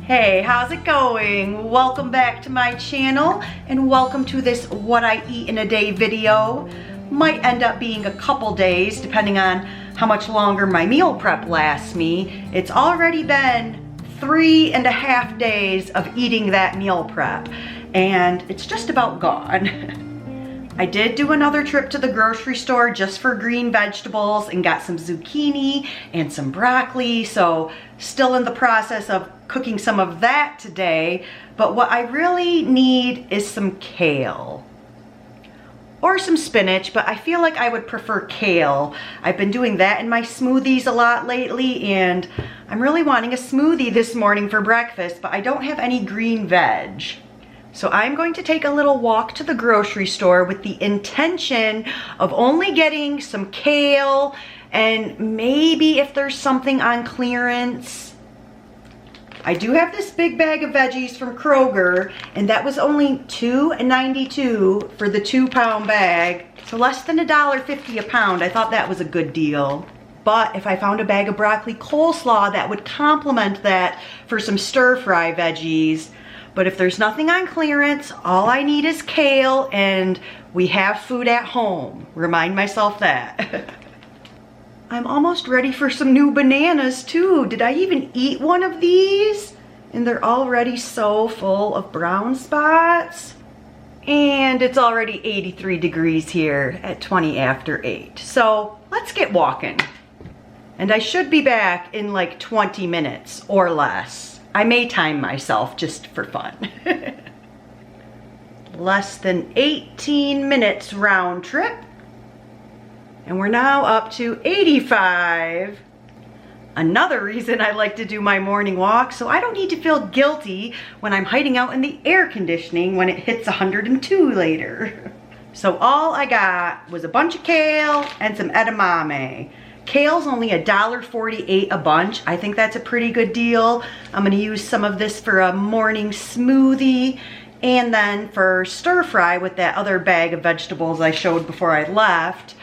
Hey, how's it going? Welcome back to my channel and welcome to this what I eat in a day video. Might end up being a couple days depending on how much longer my meal prep lasts me. It's already been 3.5 days of eating that meal prep and it's just about gone. I did do another trip to the grocery store just for green vegetables and got some zucchini and some broccoli, so still in the process of cooking some of that today. But what I really need is some kale or some spinach, but I feel like I would prefer kale. I've been doing that in my smoothies a lot lately and I'm really wanting a smoothie this morning for breakfast, but I don't have any green veg. So I'm going to take a little walk to the grocery store with the intention of only getting some kale and maybe if there's something on clearance. I do have this big bag of veggies from Kroger and that was only $2.92 for the 2-pound bag. So less than $1.50 a pound. I thought that was a good deal. But if I found a bag of broccoli coleslaw, that would complement that for some stir-fry veggies. But if there's nothing on clearance, all I need is kale and we have food at home. Remind myself that. I'm almost ready for some new bananas too. Did I even eat one of these? And they're already so full of brown spots. And it's already 83 degrees here at 20 after 8. So let's get walking. And I should be back in like 20 minutes or less. I may time myself just for fun. Less than 18 minutes round trip. And we're now up to 85. Another reason I like to do my morning walk, so I don't need to feel guilty when I'm hiding out in the air conditioning when it hits 102 later. So all I got was a bunch of kale and some edamame. Kale's only $1.48 a bunch. I think that's a pretty good deal. I'm gonna use some of this for a morning smoothie and then for stir fry with that other bag of vegetables I showed before I left.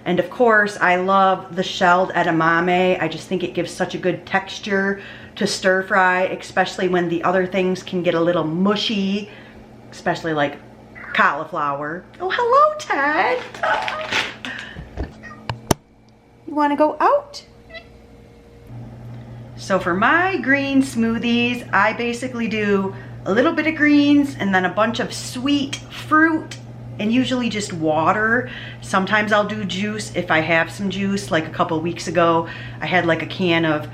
And of course, I love the shelled edamame. I just think it gives such a good texture to stir fry, especially when the other things can get a little mushy, especially like cauliflower. Oh, hello, Ted. You want to go out? So for my green smoothies, I basically do a little bit of greens and then a bunch of sweet fruit and usually just water. Sometimes I'll do juice if I have some juice. Like a couple weeks ago, I had like a can of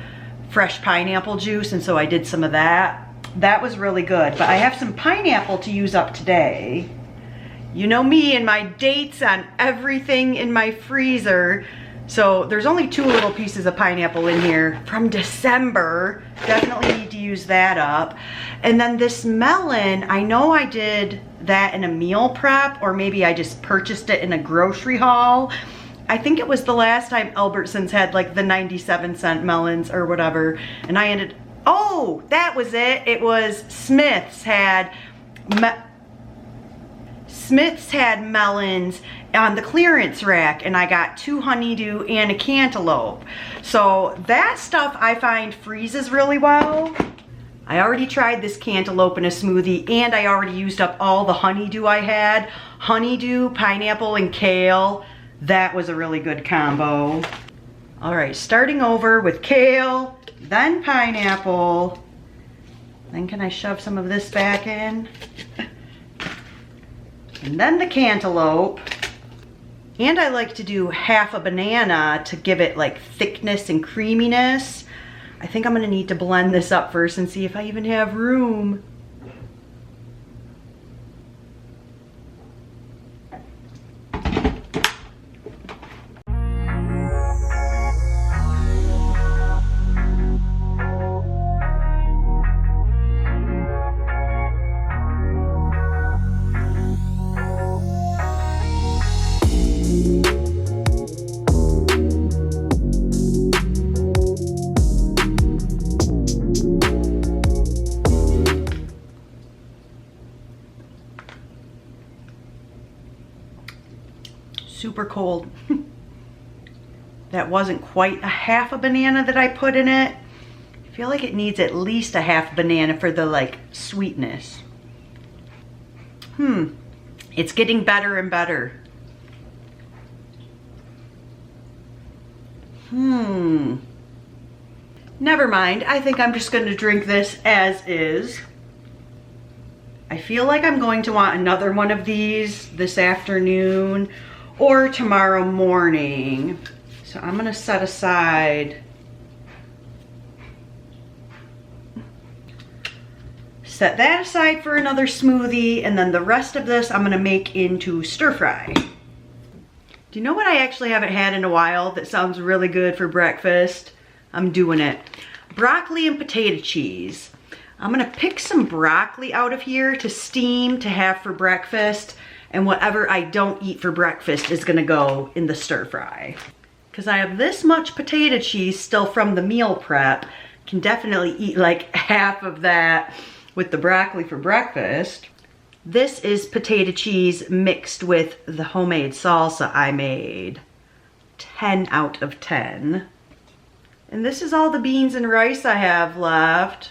fresh pineapple juice and so I did some of that. That was really good, but I have some pineapple to use up today. You know me and my dates on everything in my freezer. So there's only 2 little pieces of pineapple in here from December. Definitely need to use that up. And then this melon, I know I did that in a meal prep or maybe I just purchased it in a grocery haul. I think it was the last time Albertsons had like the 97-cent melons or whatever. And I ended, oh, that was it. It was Smith's had melons on the clearance rack and I got 2 honeydew and a cantaloupe. So that stuff I find freezes really well. I already tried this cantaloupe in a smoothie and I already used up all the honeydew I had. Honeydew, pineapple, and kale. That was a really good combo. All right, starting over with kale, then pineapple. Then can I shove some of this back in? And then the cantaloupe. And I like to do half a banana to give it like thickness and creaminess. I think I'm gonna need to blend this up first and see if I even have room. Super cold. That wasn't quite a half a banana that I put in it. I feel like it needs at least a half banana for the like sweetness. It's getting better and better. Never mind. I think I'm just going to drink this as is. I feel like I'm going to want another one of these this afternoon or tomorrow morning. So I'm going to set aside that aside for another smoothie, and then the rest of this I'm going to make into stir fry. Do you know what I actually haven't had in a while that sounds really good for breakfast? I'm doing it. Broccoli and potato cheese. I'm gonna pick some broccoli out of here to steam to have for breakfast, and whatever I don't eat for breakfast is gonna go in the stir fry. Because I have this much potato cheese still from the meal prep. Can definitely eat like half of that with the broccoli for breakfast. This is potato cheese mixed with the homemade salsa I made. 10 out of 10. And this is all the beans and rice I have left.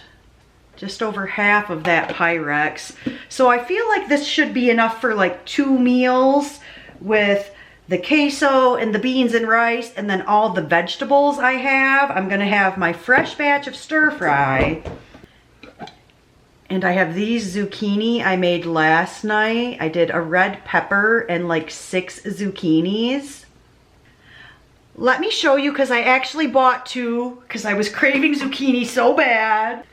Just over half of that Pyrex. So I feel like this should be enough for like 2 meals with the queso and the beans and rice, and then all the vegetables I have. I'm gonna have my fresh batch of stir fry. And I have these zucchini I made last night. I did a red pepper and like 6 zucchinis. Let me show you, because I actually bought 2 because I was craving zucchini so bad.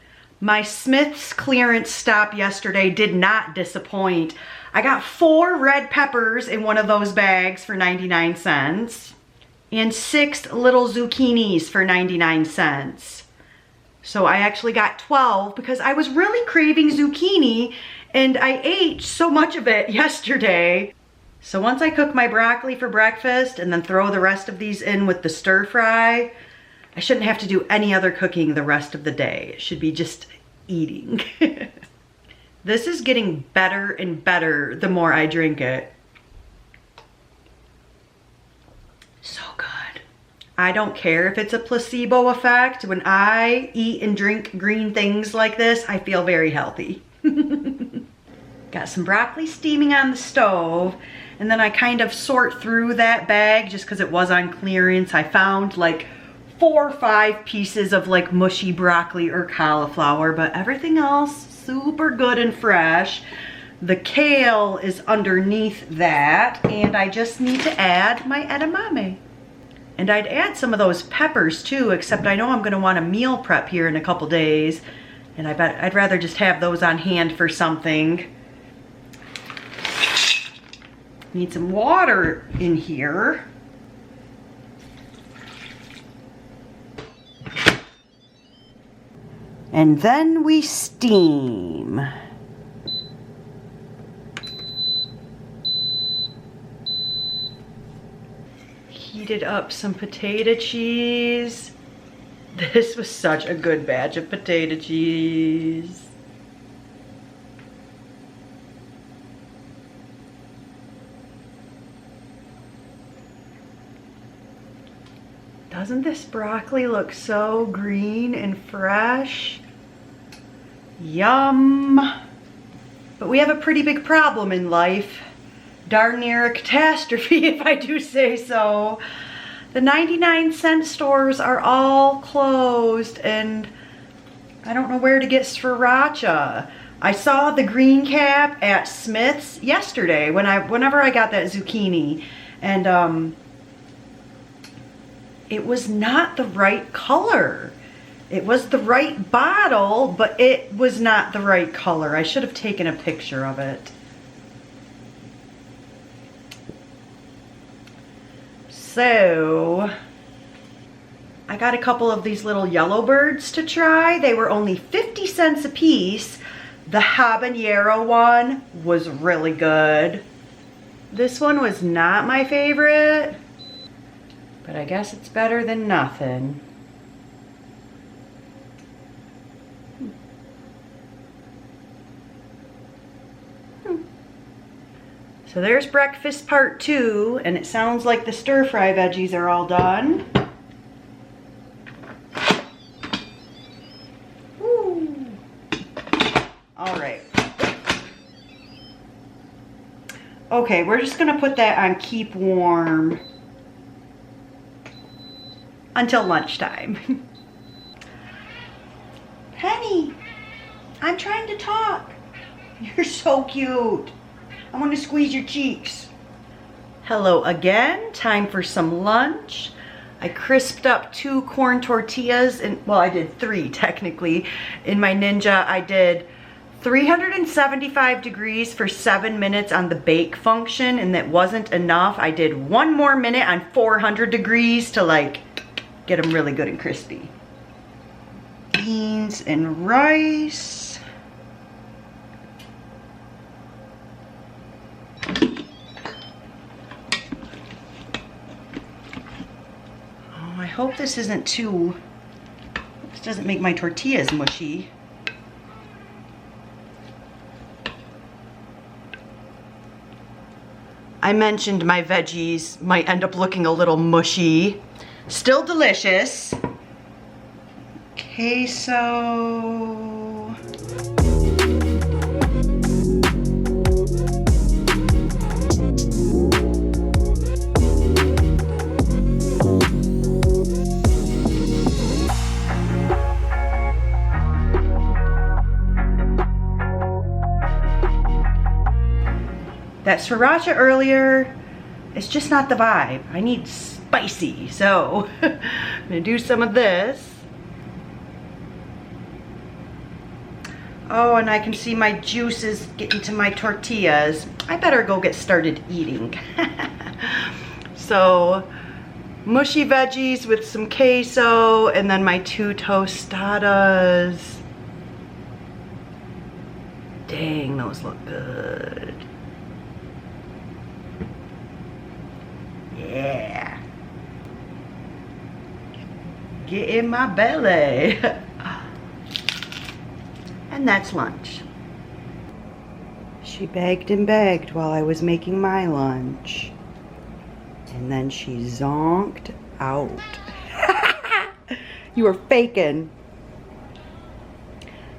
My Smith's clearance stop yesterday did not disappoint. I got 4 red peppers in one of those bags for 99 cents and 6 little zucchinis for 99 cents. So I actually got 12 because I was really craving zucchini and I ate so much of it yesterday. So once I cook my broccoli for breakfast and then throw the rest of these in with the stir fry, I shouldn't have to do any other cooking the rest of the day. It should be just eating. This is getting better and better the more I drink it. So good. I don't care if it's a placebo effect. When I eat and drink green things like this, I feel very healthy. Got some broccoli steaming on the stove, and then I kind of sort through that bag just because it was on clearance. I found like 4 or 5 pieces of like mushy broccoli or cauliflower, but everything else super good and fresh. The kale is underneath that, and I just need to add my edamame. And I'd add some of those peppers too, except I know I'm gonna want a meal prep here in a couple days, and I bet I'd rather just have those on hand for something. Need some water in here. And then we steam. Heated up some potato cheese. This was such a good batch of potato cheese. Doesn't this broccoli look so green and fresh? Yum. But we have a pretty big problem in life. Darn near a catastrophe, if I do say so. The 99-cent stores are all closed, and I don't know where to get sriracha. I saw the green cap at Smith's yesterday whenever I got that zucchini, and it was not the right color. It was the right bottle, but it was not the right color. I should have taken a picture of it. So, I got a couple of these little yellow birds to try. They were only 50 cents a piece. The habanero one was really good. This one was not my favorite, but I guess it's better than nothing. So there's breakfast part 2, and it sounds like the stir fry veggies are all done. All right. Okay, we're just gonna put that on keep warm until lunchtime. Penny, I'm trying to talk. You're so cute. I want to squeeze your cheeks. Hello again, time for some lunch. I crisped up 2 corn tortillas, and well, I did 3 technically. In my Ninja, I did 375 degrees for 7 minutes on the bake function, and that wasn't enough. I did 1 more minute on 400 degrees to like get them really good and crispy. Beans and rice. Oh, I hope this isn't too, this doesn't make my tortillas mushy. I mentioned my veggies might end up looking a little mushy. Still delicious. Queso. That sriracha earlier, it's just not the vibe. I need spicy, so I'm gonna do some of this. Oh, and I can see my juices getting to my tortillas. I better go get started eating. So, mushy veggies with some queso, and then my 2 tostadas. Dang, those look good. Yeah. Get in my belly. And that's lunch. She begged and begged while I was making my lunch. And then she zonked out. You were faking.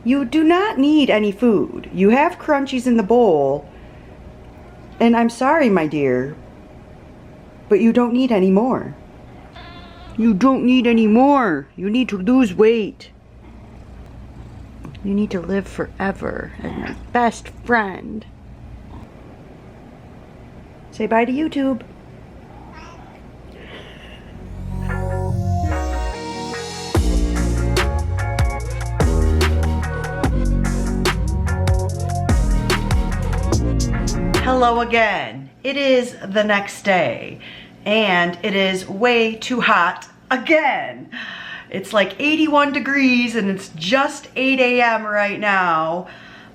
You do not need any food. You have crunchies in the bowl. And I'm sorry, my dear, but you don't need any more. You don't need any more. You need to lose weight. You need to live forever as my best friend. Say bye to YouTube. Hello again. It is the next day, and it is way too hot again. It's like 81 degrees and it's just 8 a.m. right now.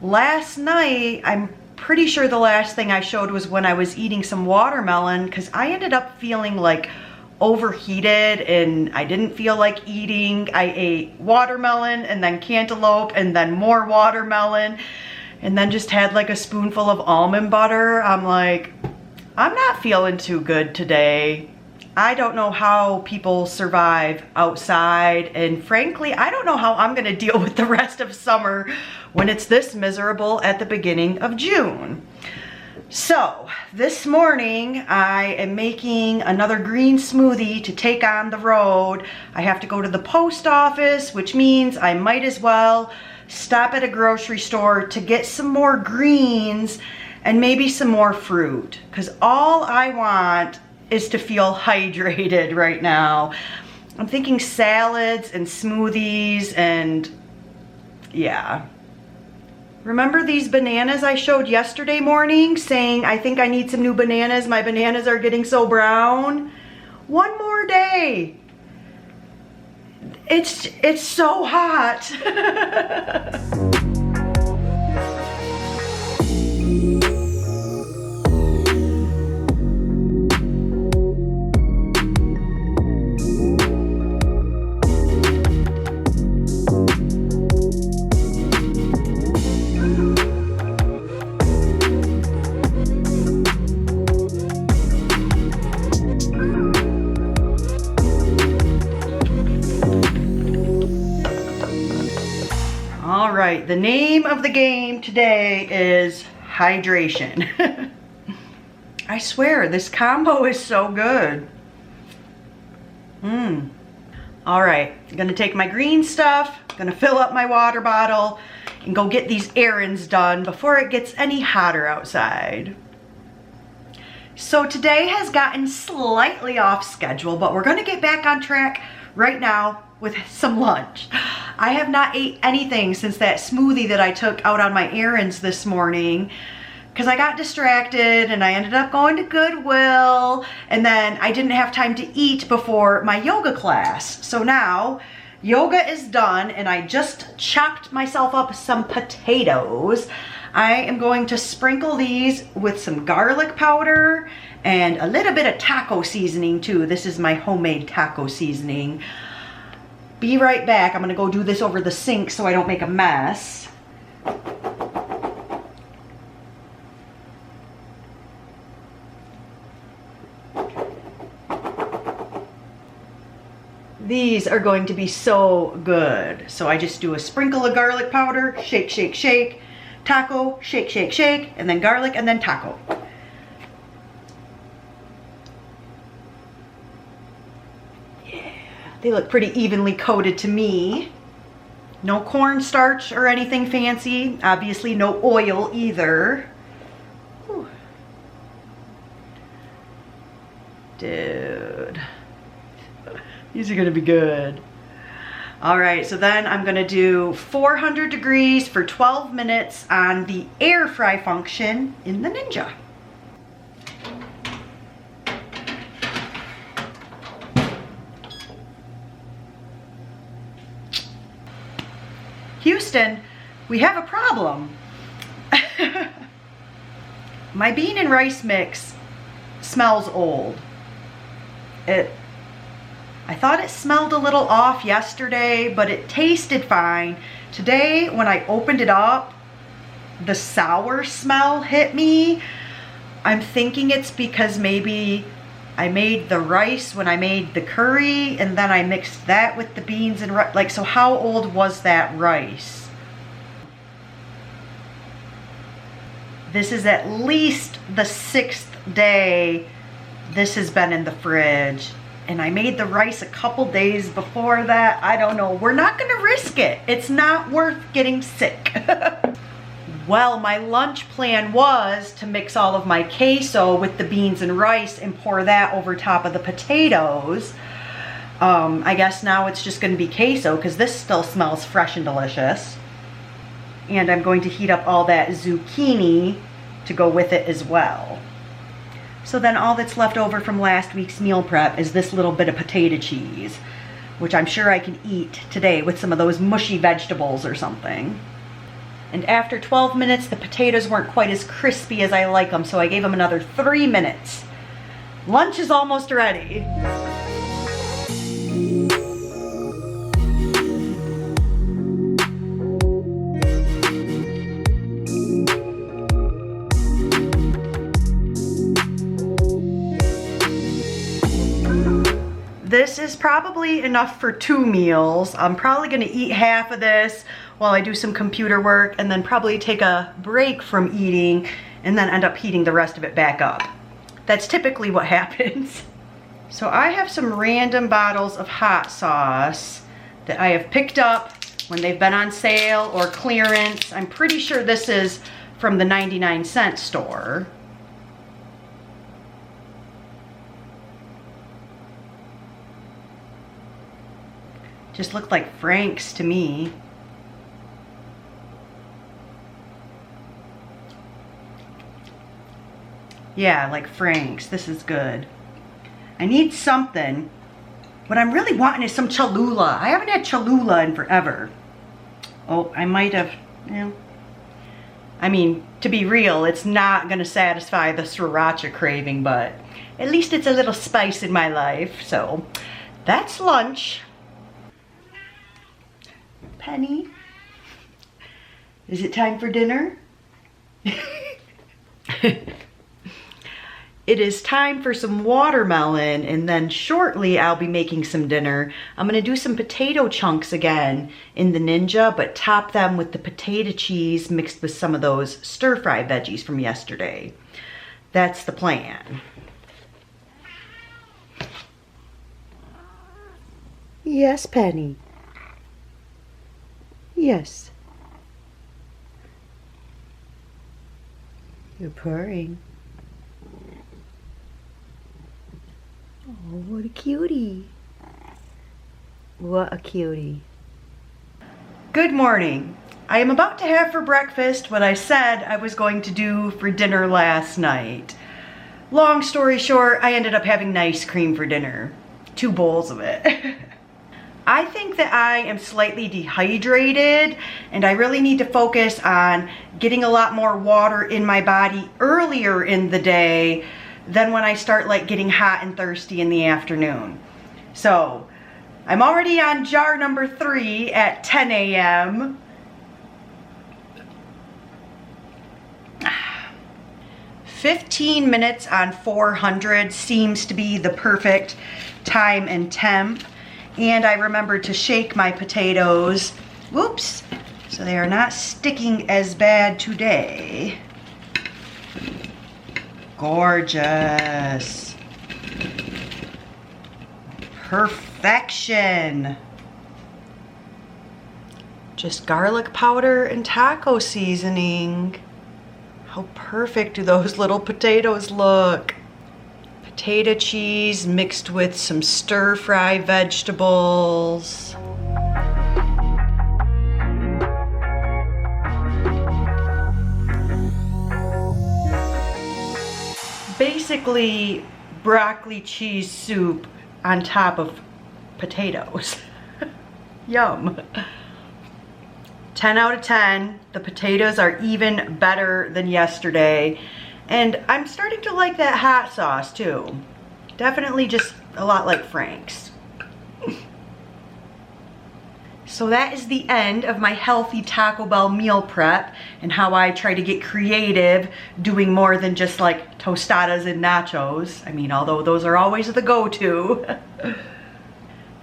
Last night, I'm pretty sure the last thing I showed was when I was eating some watermelon, because I ended up feeling like overheated and I didn't feel like eating. I ate watermelon and then cantaloupe and then more watermelon, and then just had like a spoonful of almond butter. I'm like, I'm not feeling too good today. I don't know how people survive outside, and frankly, I don't know how I'm gonna deal with the rest of summer when it's this miserable at the beginning of June. So, this morning I am making another green smoothie to take on the road. I have to go to the post office, which means I might as well stop at a grocery store to get some more greens and maybe some more fruit, because all I want is to feel hydrated right now. I'm thinking salads and smoothies, and yeah. Remember these bananas I showed yesterday morning saying I think I need some new bananas? My bananas are getting so brown. One more day. It's so hot. All right, the name of the game today is hydration. I swear, this combo is so good. All right, I'm gonna take my green stuff, gonna fill up my water bottle, and go get these errands done before it gets any hotter outside. So today has gotten slightly off schedule, but we're gonna get back on track right now with some lunch. I have not ate anything since that smoothie that I took out on my errands this morning, because I got distracted and I ended up going to Goodwill, and then I didn't have time to eat before my yoga class. So now yoga is done and I just chopped myself up some potatoes. I am going to sprinkle these with some garlic powder and a little bit of taco seasoning too. This is my homemade taco seasoning. Be right back. I'm gonna go do this over the sink so I don't make a mess. These are going to be so good. So I just do a sprinkle of garlic powder, shake, shake, shake, taco, shake, shake, shake, and then garlic, and then taco. Yeah, they look pretty evenly coated to me. No cornstarch or anything fancy. Obviously no oil either. Whew. Dude. These are gonna be good. All right, so then I'm gonna do 400 degrees for 12 minutes on the air fry function in the Ninja. Houston, we have a problem. My bean and rice mix smells old. I thought it smelled a little off yesterday, but it tasted fine. Today, when I opened it up, the sour smell hit me. I'm thinking it's because maybe I made the rice when I made the curry, and then I mixed that with the beans and rice. Like, so how old was that rice? This is at least the 6th day this has been in the fridge. And I made the rice a couple days before that. I don't know. We're not gonna risk it. It's not worth getting sick. Well, my lunch plan was to mix all of my queso with the beans and rice and pour that over top of the potatoes. I guess now it's just gonna be queso because this still smells fresh and delicious. And I'm going to heat up all that zucchini to go with it as well. So then all that's left over from last week's meal prep is this little bit of potato cheese, which I'm sure I can eat today with some of those mushy vegetables or something. And after 12 minutes, the potatoes weren't quite as crispy as I like them, so I gave them another 3 minutes. Lunch is almost ready. This is probably enough for 2 meals. I'm probably gonna eat half of this while I do some computer work and then probably take a break from eating and then end up heating the rest of it back up. That's typically what happens. So I have some random bottles of hot sauce that I have picked up when they've been on sale or clearance. I'm pretty sure this is from the 99-cent store. Just looked like Frank's to me. Yeah, like Frank's. This is good. I need something. What I'm really wanting is some Cholula. I haven't had Cholula in forever. Oh, I might have, yeah. I mean, to be real, it's not gonna satisfy the sriracha craving, but at least it's a little spice in my life. So that's lunch. Penny, is it time for dinner? It is time for some watermelon, and then shortly I'll be making some dinner. I'm gonna do some potato chunks again in the Ninja, but top them with the potato cheese mixed with some of those stir-fry veggies from yesterday. That's the plan. Yes, Penny. Yes. You're purring. Oh, what a cutie. What a cutie. Good morning. I am about to have for breakfast what I said I was going to do for dinner last night. Long story short, I ended up having ice cream for dinner. 2 bowls of it. I think that I am slightly dehydrated and I really need to focus on getting a lot more water in my body earlier in the day than when I start like getting hot and thirsty in the afternoon. So I'm already on jar number 3 at 10 a.m. 15 minutes on 400 seems to be the perfect time and temp. And I remembered to shake my potatoes. Whoops. So they are not sticking as bad today. Gorgeous. Perfection. Just garlic powder and taco seasoning. How perfect do those little potatoes look? Potato cheese mixed with some stir-fry vegetables. Basically, broccoli cheese soup on top of potatoes. Yum. 10 out of 10. The potatoes are even better than yesterday. And I'm starting to like that hot sauce too. Definitely just a lot like Frank's. So that is the end of my healthy Taco Bell meal prep and how I try to get creative doing more than just like tostadas and nachos. I mean, although those are always the go-to.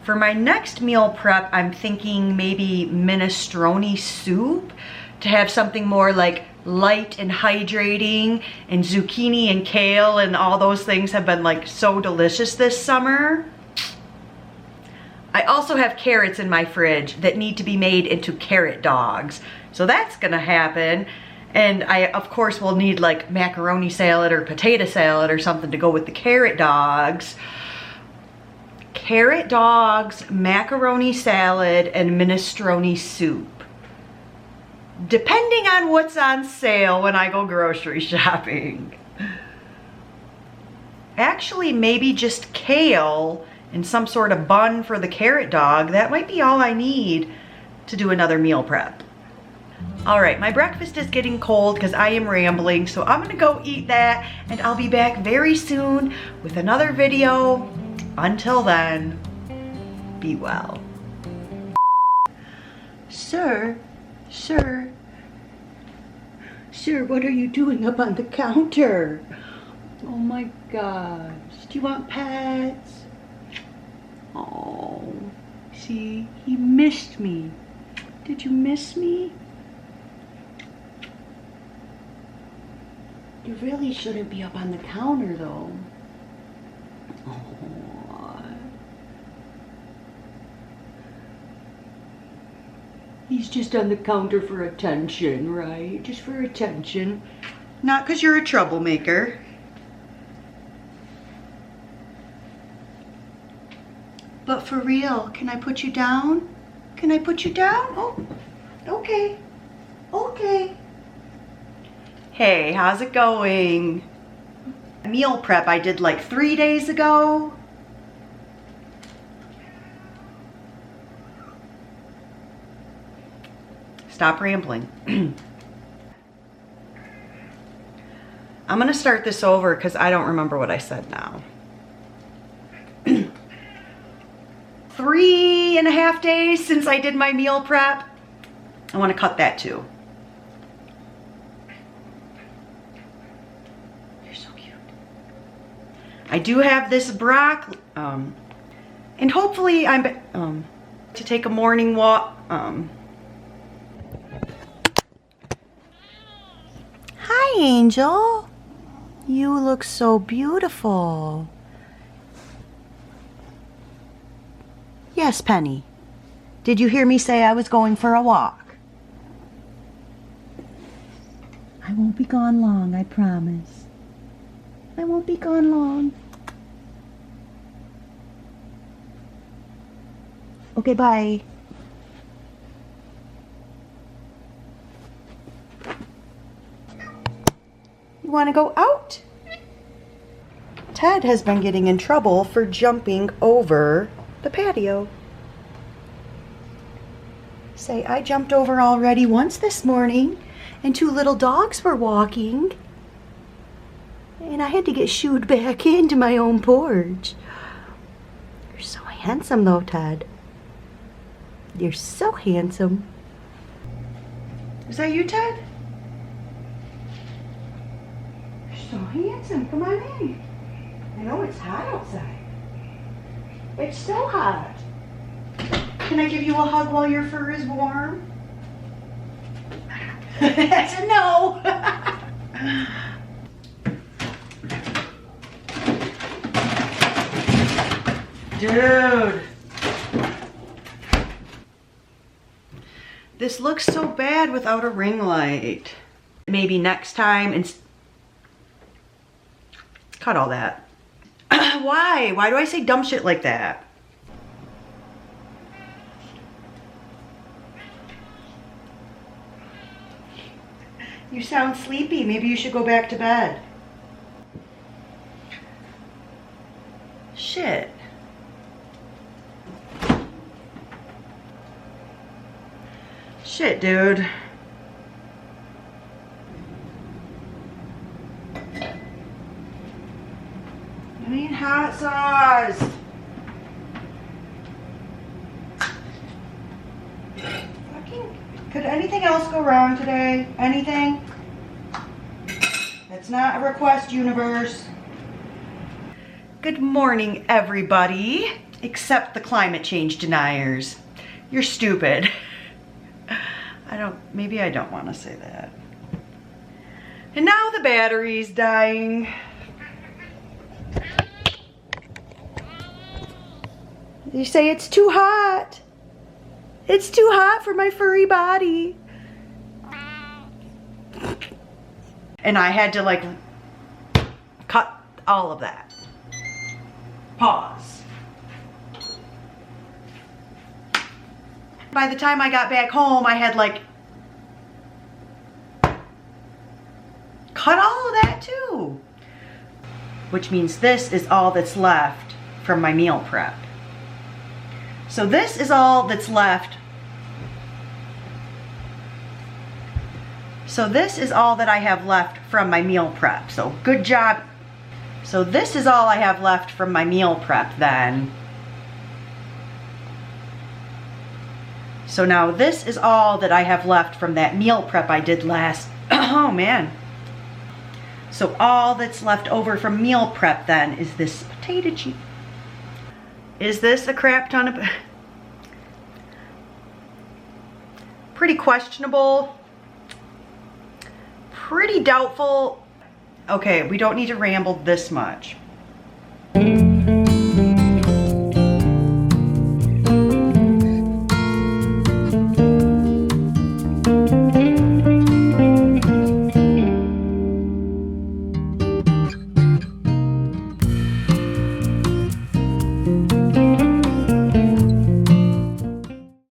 For my next meal prep, I'm thinking maybe minestrone soup to have something more like light and hydrating, and zucchini and kale and all those things have been like so delicious this summer. I also have carrots in my fridge that need to be made into carrot dogs. So that's gonna happen. And I, of course, will need like macaroni salad or potato salad or something to go with the carrot dogs. Carrot dogs, macaroni salad, and minestrone soup. Depending on what's on sale when I go grocery shopping. Actually, maybe just kale and some sort of bun for the carrot dog. That might be all I need to do another meal prep. All right, my breakfast is getting cold because I am rambling, so I'm gonna go eat that and I'll be back very soon with another video. Until then, be well. Sir, what are you doing up on the counter? Oh my gosh, do you want pets? Oh, see, he missed me. Did you miss me? You really shouldn't be up on the counter though. Oh. He's just on the counter for attention, right? Just for attention. Not because you're a troublemaker. But for real, can I put you down? Can I put you down? Oh, okay. Okay. Hey, how's it going? Meal prep I did like 3 days ago. Stop rambling. I'm gonna start this over because I don't remember what I said now. 3.5 days since I did my meal prep. I want to cut that too. You're so cute. I do have this broccoli, and hopefully I'm to take a morning walk. Hi, Angel. You look so beautiful. Yes, Penny. Did you hear me say I was going for a walk? I won't be gone long, I promise. I won't be gone long. Okay, bye. You want to go out? Ted has been getting in trouble for jumping over the patio. Say, I jumped over already once this morning, and 2 little dogs were walking, and I had to get shooed back into my own porch. You're so handsome though, Ted. You're so handsome. Is that you, Ted? You're so handsome. Come on in. I know it's hot outside. It's so hot. Can I give you a hug while your fur is warm? That's a no. Dude. This looks so bad without a ring light. Maybe next time and cut all that. Why? Why do I say dumb shit like that? You sound sleepy. Maybe you should go back to bed. Shit. Shit, dude. I need hot sauce. Could anything else go wrong today? Anything? It's not a request, universe. Good morning, everybody. Except the climate change deniers. You're stupid. Maybe I don't want to say that. And now the battery's dying. You say it's too hot. It's too hot for my furry body. And I had to like cut all of that. Pause. By the time I got back home, I had like cut all of that too. Which means this is all that's left from my meal prep. So this is all that's left. So this is all that I have left from my meal prep. So good job. So this is all I have left from my meal prep then. So now this is all that I have left from that meal prep I did last. Oh man. So all that's left over from meal prep then is this potato chip. Is this a crap ton of... Pretty questionable. Pretty doubtful. Okay, we don't need to ramble this much.